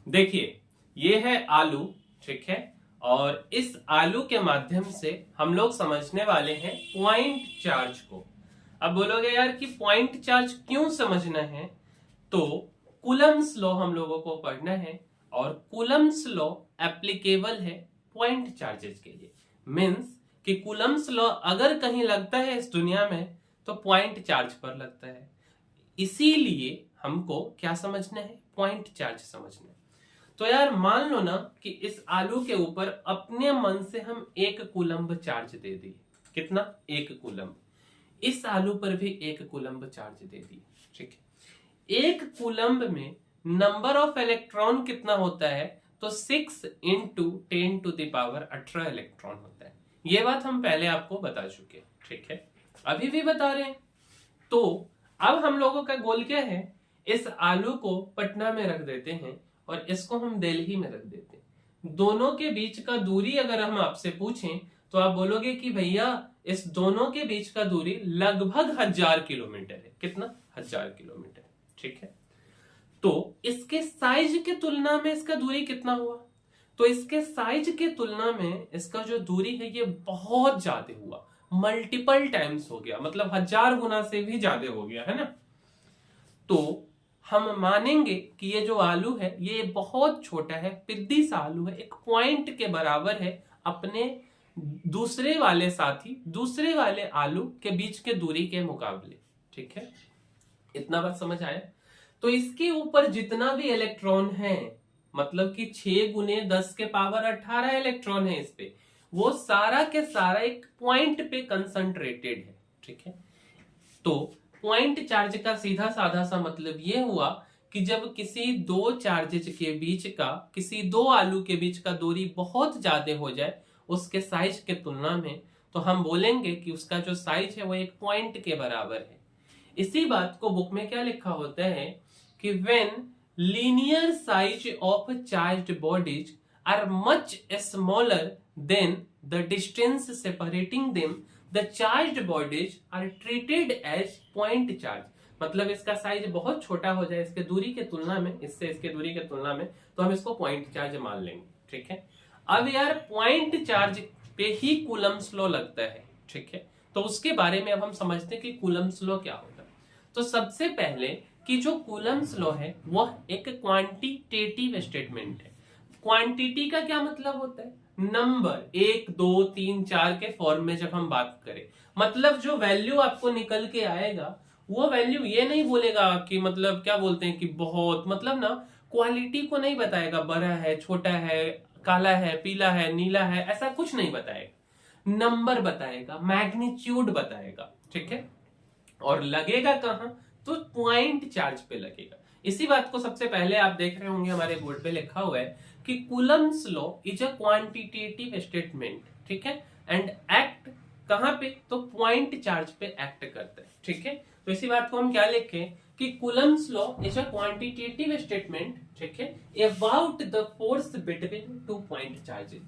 देखिए, ये है आलू, ठीक है। और इस आलू के माध्यम से हम लोग समझने वाले हैं पॉइंट चार्ज को। अब बोलोगे यार कि पॉइंट चार्ज क्यों समझना है, तो कूलम्स लॉ हम लोगों को पढ़ना है और कूलम्स लॉ एप्लीकेबल है पॉइंट चार्जेस के लिए। मींस कि कूलम्स लॉ अगर कहीं लगता है इस दुनिया में तो पॉइंट चार्ज पर लगता है। इसीलिए हमको क्या समझना है, पॉइंट चार्ज समझना है। तो यार मान लो ना कि इस आलू के ऊपर अपने मन से हम 1 कूलम्ब चार्ज दे दिए। कितना? 1 कूलम्ब। इस आलू पर भी 1 कूलम्ब चार्ज दे दिए, ठीक है। 1 कूलम्ब में नंबर ऑफ इलेक्ट्रॉन कितना होता है, तो 6 इंटू 10⁻18 इलेक्ट्रॉन होता है। ये बात हम पहले आपको बता चुके, ठीक है, अभी भी बता रहे हैं। तो अब हम लोगों का गोल क्या है, इस आलू को पटना में रख देते हैं और इसको हम दिल्ली में रख देते हैं। दोनों के बीच का दूरी अगर हम आपसे पूछें तो आप बोलोगे कि भैया इस दोनों के बीच का दूरी लगभग 1000 किलोमीटर है। कितना? 1000 किलोमीटर, ठीक है। तो इसके साइज के तुलना में इसका दूरी कितना हुआ, तो इसके साइज के तुलना में इसका जो दूरी है ये बहुत ज्यादा हुआ, मल्टीपल टाइम्स हो गया, मतलब 1000 गुना से भी ज्यादा हो गया, है ना। तो हम मानेंगे कि ये जो आलू है ये बहुत छोटा है, पिद्दी सा आलू है, एक पॉइंट के बराबर है अपने दूसरे वाले साथी, दूसरे वाले आलू के बीच के दूरी के मुकाबले, ठीक है। इतना बात समझ आया। तो इसके ऊपर जितना भी इलेक्ट्रॉन है, मतलब कि 6 गुने 10 के पावर 18 इलेक्ट्रॉन है इस पे, वो सारा के सारा एक पॉइंट पे कंसंट्रेटेड है, ठीक है। तो पॉइंट चार्ज का सीधा साधा सा मतलब ये हुआ कि जब किसी दो चार्जेज के बीच का, किसी दो आलू के बीच का दूरी बहुत ज्यादा हो जाए उसके साइज के तुलना में, तो हम बोलेंगे कि उसका जो साइज है वो एक पॉइंट के बराबर है। इसी बात को बुक में क्या लिखा होता है कि when linear size of charged bodies are much smaller than the distance separating them, the charged bodies are treated as point charge. मतलब इसका साइज बहुत छोटा हो जाए इसके दूरी के तुलना में, इससे इसके दूरी के तुलना में, तो हम इसको पॉइंट चार्ज मान लेंगे, ठीक है। अब यार पॉइंट चार्ज पे ही कूलम्स लॉ लगता है, ठीक है। तो उसके बारे में अब हम समझते हैं कि कूलम्स लॉ क्या होता है। तो सबसे पहले कि जो कूलम्स लॉ है वह एक क्वांटिटेटिव स्टेटमेंट है। क्वांटिटी का क्या मतलब होता है, नंबर 1 2 3 4 के फॉर्म में जब हम बात करें, मतलब जो वैल्यू आपको निकल के आएगा वो वैल्यू ये नहीं बोलेगा कि मतलब क्या बोलते हैं कि बहुत, मतलब ना क्वालिटी को नहीं बताएगा, बड़ा है, छोटा है, काला है, पीला है, नीला है, ऐसा कुछ नहीं बताएगा। नंबर बताएगा, मैग्नीट्यूड बताएगा, ठीक है। और लगेगा कहां, तो पॉइंट चार्ज पे लगेगा। इसी बात को सबसे पहले आप देख रहे होंगे हमारे बोर्ड पे लिखा हुआ है कि Coulomb's law is a quantitative statement, ठीक है, एंड एक्ट कहां पे, तो पॉइंट चार्ज पे एक्ट करता है, ठीक है। तो इसी बात को हम क्या लिखें कि Coulomb's law is a quantitative statement, ठीक है, about the force between 2 point charges.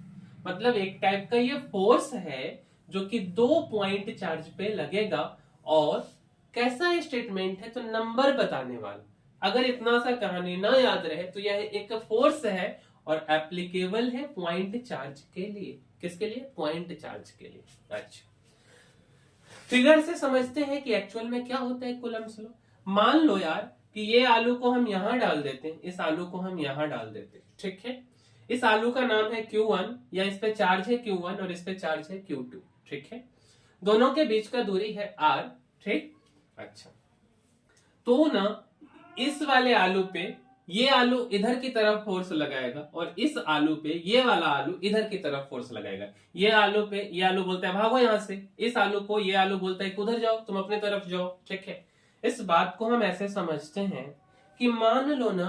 मतलब एक टाइप का ये फोर्स है जो कि 2 पॉइंट चार्ज पे लगेगा। और कैसा स्टेटमेंट है, तो नंबर बताने वाला। अगर इतना सा कहानी ना याद रहे तो यह एक फोर्स है और एप्लीकेबल है पॉइंट चार्ज के लिए। किसके लिए? पॉइंट चार्ज के लिए। अच्छा, फिगर से समझते हैं कि एक्चुअल में क्या होता है कूलम्स लॉ। मान लो यार कि ये आलू को हम यहां डाल देते हैं, इस आलू को हम यहां डाल देते हैं, ठीक है। इस आलू का नाम है Q1, या इस पे चार्ज है Q1 और इस पे चार्ज है Q2, ठीक है। दोनों के बीच का दूरी है R, ठीक। अच्छा, तो ना इस वाले आलू पे ये आलू इधर की तरफ फोर्स लगाएगा और इस आलू पे ये वाला आलू इधर की तरफ फोर्स लगाएगा। ये आलू पे ये आलू बोलता है भागो यहां से, इस आलू को ये आलू बोलता है उधर जाओ, तुम अपने तरफ जाओ, ठीक है। इस बात को हम ऐसे समझते हैं कि मान लो ना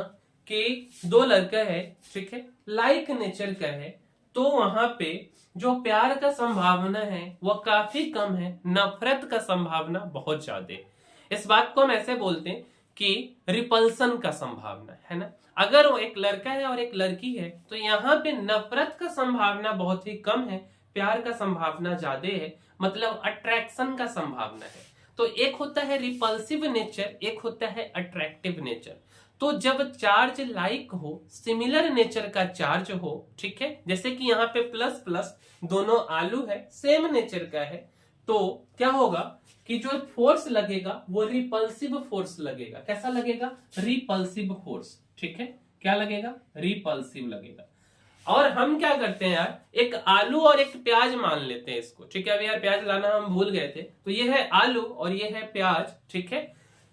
कि दो लड़का है, ठीक है, लाइक नेचर का है, तो वहां पे जो प्यार का संभावना है वह काफी कम है, नफरत का संभावना बहुत ज्यादा है। इस बात को हम ऐसे बोलते हैं कि रिपल्सन का संभावना है ना। अगर वो एक लड़का है और एक लड़की है तो यहाँ पे नफरत का संभावना बहुत ही कम है, प्यार का संभावना ज्यादा है, मतलब अट्रैक्शन का संभावना है। तो एक होता है रिपल्सिव नेचर, एक होता है अट्रैक्टिव नेचर। तो जब चार्ज लाइक हो, सिमिलर नेचर का चार्ज हो, ठीक है, जैसे कि यहाँ पे प्लस प्लस दोनों आलू है, सेम नेचर का है, तो क्या होगा कि जो फोर्स लगेगा वो रिपल्सिव फोर्स लगेगा। कैसा लगेगा? रिपल्सिव फोर्स, ठीक है। क्या लगेगा? रिपल्सिव लगेगा। और हम क्या करते हैं यार, एक आलू और एक प्याज मान लेते हैं इसको, ठीक है। अभी यार प्याज लाना हम भूल गए थे, तो ये है आलू और ये है प्याज, ठीक है।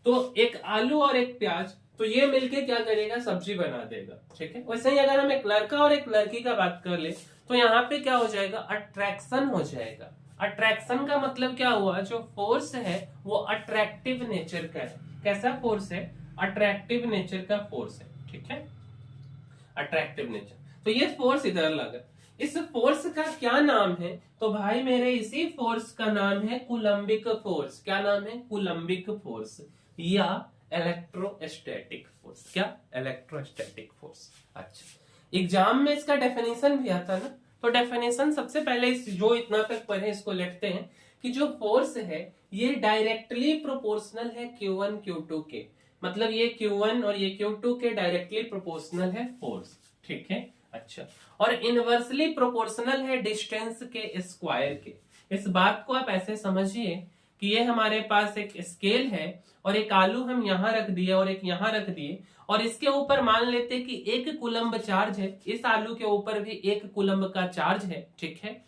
तो एक आलू और एक प्याज, तो ये मिलके क्या करेगा? सब्जी बना देगा, ठीक है। वैसे ही अगर हम एक लड़का और एक लड़की का बात कर ले, तो यहाँ पे क्या हो जाएगा? अट्रैक्शन हो जाएगा। अट्रैक्शन का मतलब क्या हुआ? जो फोर्स है वो अट्रैक्टिव नेचर का है। कैसा फोर्स है? अट्रैक्टिव नेचर का फोर्स है, ठीक है, अट्रैक्टिव नेचर। तो ये फोर्स इधर लगा, इस फोर्स का क्या नाम है? तो भाई मेरे इसी फोर्स का नाम है कूलम्बिक फोर्स। क्या नाम है? कूलम्बिक फोर्स या इलेक्ट्रोस्टैटिक फोर्स। क्या? Electrostatic force. अच्छा, एग्जाम में इसका डेफिनेशन भी आता ना, तो डेफिनेशन सबसे पहले जो इतना तक पढ़े इसको लिखते हैं कि जो फोर्स है ये डायरेक्टली प्रोपोर्शनल है Q1 Q2 के, मतलब ये Q1 और ये Q2 के डायरेक्टली प्रोपोर्शनल है फोर्स, ठीक है। अच्छा, और इनवर्सली प्रोपोर्शनल है डिस्टेंस के स्क्वायर के। इस बात को आप ऐसे समझिए कि ये हमारे पास एक स्केल है और एक आलू हम यहां रख दिए और एक यहां रख दिए, और इसके ऊपर मान लेते कि 1 कूलम्ब चार्ज है, इस आलू के ऊपर भी 1 कूलम्ब का चार्ज है, ठीक है।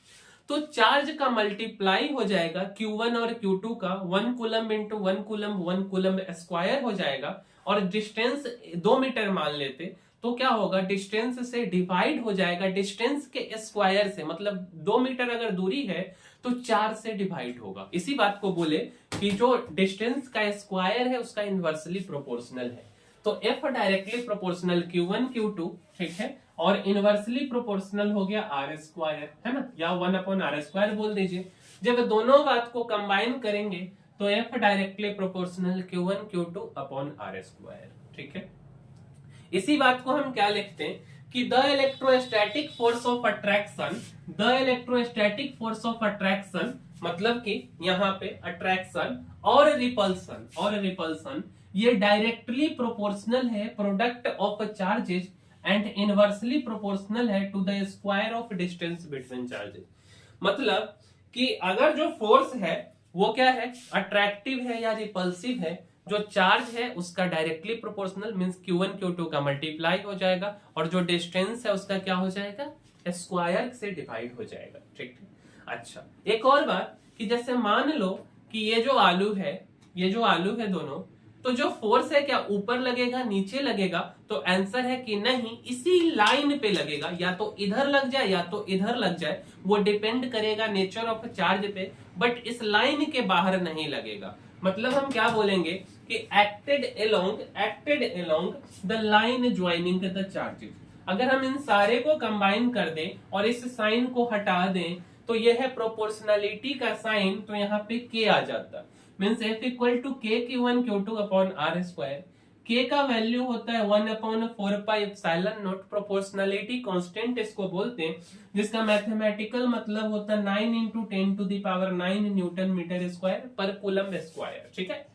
तो चार्ज का मल्टीप्लाई हो जाएगा Q1 और Q2 का, 1 coulomb into 1 coulomb 1 coulomb square हो जाएगा, और डिस्टेंस 2 मीटर मान लेते, तो क्या होगा? डिस्टेंस से डिवाइड हो जाएगा, डिस्टेंस के स्क्वायर से, मतलब 2 मीटर अगर दूरी है तो 4 से डिवाइड होगा। इसी बात को बोले कि जो डिस्टेंस का स्क्वायर है उसका इनवर्सली प्रोपोर्शनल है। तो F directly proportional Q1 Q2, ठीक है, और इनवर्सली प्रोपोर्शनल हो गया R स्क्वायर, है ना, या 1/R स्क्वायर बोल दीजिए। जब दोनों बात को कंबाइन करेंगे तो F directly proportional Q1 Q2 upon R square, ठीक है। इसी बात को हम क्या लिखते हैं कि the electrostatic force of attraction, the electrostatic force of attraction मतलब कि यहाँ पे अट्रैक्शन और रिपल्सन ये डायरेक्टली प्रोपोर्शनल है product of charges and inversely proportional है to the square of distance between charges. मतलब कि अगर जो फोर्स है वो क्या है? अट्रैक्टिव है या रिपल्सिव है, जो चार्ज है उसका directly proportional means Q1 Q2 का मल्टीप्लाई हो जाएगा, और जो डिस्टेंस है उसका क्या हो जाएगा? स्क्वायर से डिवाइड हो जाएगा, ठीक है। अच्छा, एक और बात कि जैसे मान लो कि ये जो आलू है दोनों, तो जो फोर्स है क्या ऊपर लगेगा नीचे लगेगा? तो आंसर है कि नहीं, इसी लाइन पे लगेगा, या तो इधर लग जाए या तो इधर लग जाए, वो डिपेंड करेगा नेचर ऑफ चार्ज पे, बट इस लाइन के बाहर नहीं लगेगा। मतलब हम क्या बोलेंगे कि acted along the line joining the charges. अगर हम इन सारे को कंबाइन कर दें और इस साइन को हटा दें तो यह है प्रोपोर्शनलिटी का साइन, तो यहाँ पे K आ जाता, means F equal to K Q1 Q2 upon R square. K का वैल्यू होता है 1/4πε0, प्रोपोर्शनलिटी कांस्टेंट इसको बोलते हैं, जिसका मैथमेटिकल मतलब होता है 9 × 10⁹ न्यूटन मीटर स्क्वायर पर कूलम स्क्वायर, ठीक है।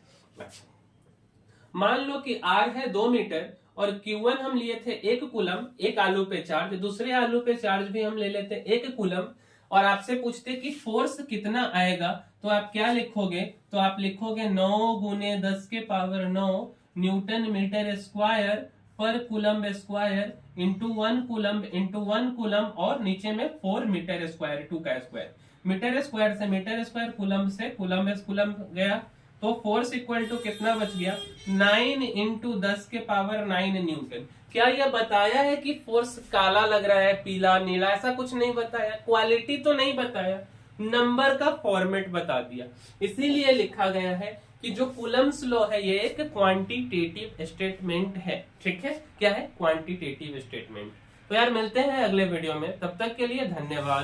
मान लो कि R है 2 मीटर और Q1 हम लिए थे 1 कूलम, एक आलू पे चार्ज, दूसरे आलू पे चार्ज भी हम ले लेते 1 कूलम, और आपसे पूछते कि फोर्स कितना आएगा, तो आप क्या लिखोगे? तो आप लिखोगे 9 × 10⁹ न्यूटन मीटर स्क्वायर पर कूलम स्क्वायर इंटू 1 कूलम और नीचे में 4 मीटर स्क्वायर, 2 का स्क्वायर, मीटर स्क्वायर से मीटर स्क्वायर, कूलम से कूलम गया, तो फोर्स इक्वल टू कितना बच गया? 9 × 10⁹ न्यूटन। क्या यह बताया है कि फोर्स काला लग रहा है, पीला, नीला? ऐसा कुछ नहीं बताया, क्वालिटी तो नहीं बताया, नंबर का फॉर्मेट बता दिया। इसीलिए लिखा गया है कि जो कूलम्स लॉ है ये एक क्वांटिटेटिव स्टेटमेंट है, ठीक है। क्या है? Quantitative statement. तो यार मिलते हैं अगले वीडियो में, तब तक के लिए धन्यवाद।